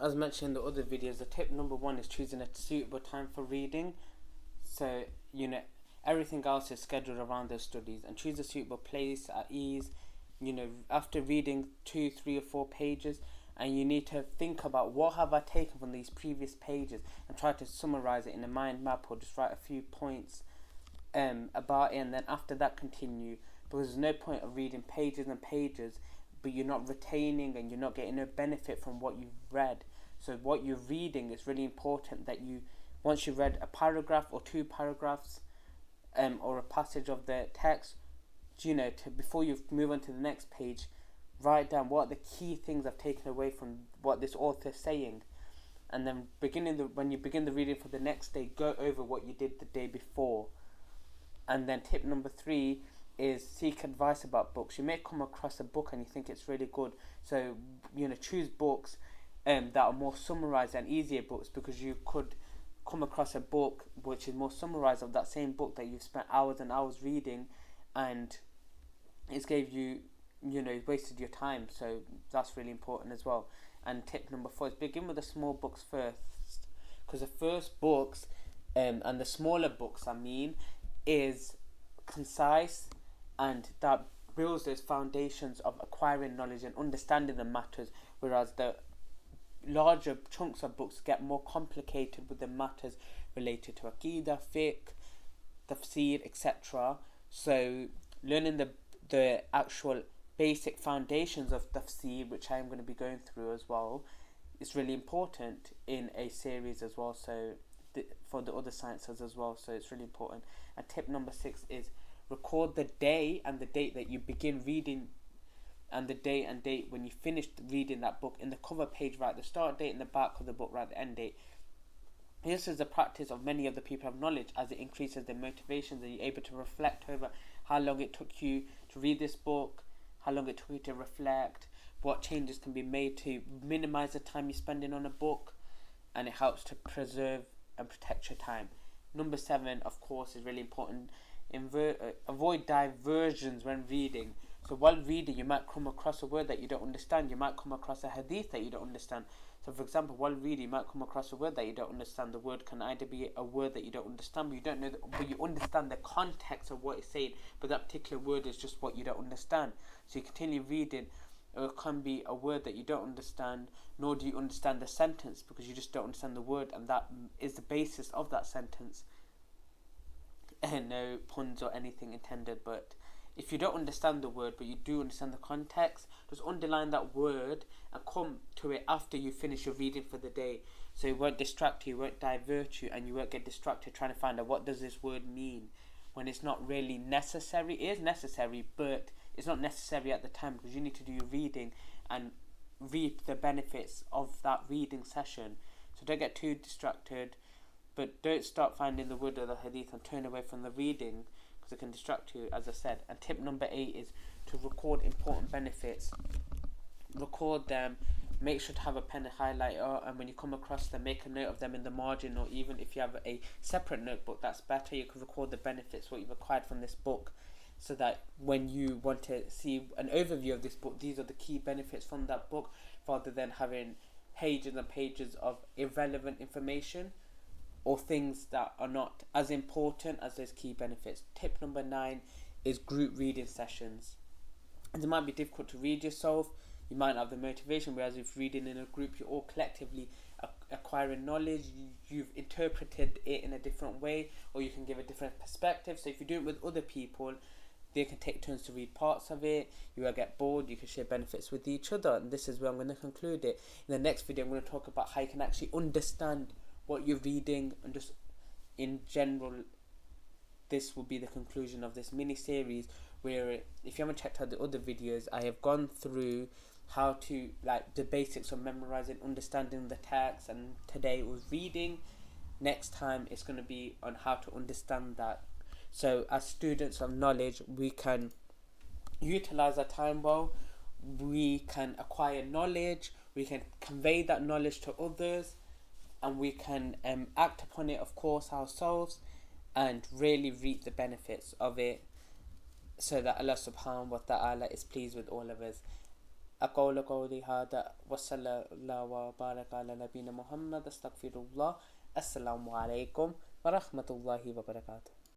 as mentioned in the other videos, the tip number one is choosing a suitable time for reading. So, everything else is scheduled around those studies, and choose a suitable place at ease. After reading 2, 3, or 4 pages, and you need to think about what have I taken from these previous pages and try to summarize it in a mind map or just write a few points about it, and then after that continue, because there's no point of reading pages and pages but you're not retaining and you're not getting no benefit from what you've read. So what you're reading is really important that you, once you've read a paragraph or 2 paragraphs or a passage of the text, before you move on to the next page, write down what are the key things I've taken away from what this author is saying, and then when you begin the reading for the next day, go over what you did the day before. And then tip number 3 is seek advice about books. You may come across a book and you think it's really good, so choose books that are more summarized and easier books, because you could come across a book which is more summarized of that same book that you've spent hours and hours reading, and it's gave you wasted your time. So that's really important as well. And tip number 4 is begin with the small books first, because the first books and the smaller books is concise, and that builds those foundations of acquiring knowledge and understanding the matters, whereas the larger chunks of books get more complicated with the matters related to Aqidah, fiqh, tafsir, etc. So learning the actual basic foundations of tafsir, which I am going to be going through as well, is really important in a series as well, so for the other sciences as well, so it's really important. And tip number 6 is record the day and the date that you begin reading, and the day and date when you finished reading that book. In the cover page, write the start date, in the back of the book write the end date. This is the practice of many of the people of knowledge, as it increases their motivations, and you're able to reflect over how long it took you to read this book, how long it took you to reflect, what changes can be made to minimize the time you're spending on a book, and it helps to preserve and protect your time. Number 7, of course, is really important. Avoid diversions when reading. So while reading, you might come across a word that you don't understand. You might come across a hadith that you don't understand. So for example, while reading, you might come across a word that you don't understand. The word can either be a word that you don't understand, but you don't know, but you understand the context of what it's saying, but that particular word is just what you don't understand. So you continue reading. It can be a word that you don't understand, nor do you understand the sentence, because you just don't understand the word, and that is the basis of that sentence. And no puns or anything intended, but if you don't understand the word but you do understand the context, just underline that word and come to it after you finish your reading for the day, so it won't distract you, it won't divert you, and you won't get distracted trying to find out what does this word mean when it's not really necessary. It is necessary, but it's not necessary at the time, because you need to do your reading and reap the benefits of that reading session. So don't get too distracted, but don't start finding the word or the hadith and turn away from the reading, because it can distract you, as I said. And tip number 8 is to record important benefits. Record them. Make sure to have a pen and highlighter, and when you come across them, make a note of them in the margin, or even if you have a separate notebook, that's better. You can record the benefits, what you've acquired from this book, so that when you want to see an overview of this book, these are the key benefits from that book, rather than having pages and pages of irrelevant information or things that are not as important as those key benefits. Tip number 9 is group reading sessions. And it might be difficult to read yourself, you might not have the motivation, whereas if reading in a group, you're all collectively acquiring knowledge, you've interpreted it in a different way, or you can give a different perspective. So if you do it with other people, they can take turns to read parts of it, you will get bored, you can share benefits with each other. And this is where I'm going to conclude it. In the next video, I'm going to talk about how you can actually understand what you're reading, and just in general, this will be the conclusion of this mini series, where if you haven't checked out the other videos, I have gone through how to, like, the basics of memorizing, understanding the text, and today it was reading. Next time it's going to be on how to understand that. So as students of knowledge, we can utilize our time well, we can acquire knowledge, we can convey that knowledge to others, and we can act upon it, of course, ourselves, and really reap the benefits of it, so that Allah subhanahu wa ta'ala is pleased with all of us. أقول قولي هذا وصلى الله وبارك على نبينا محمد. أستغفر الله. السلام عليكم ورحمة الله وبركاته.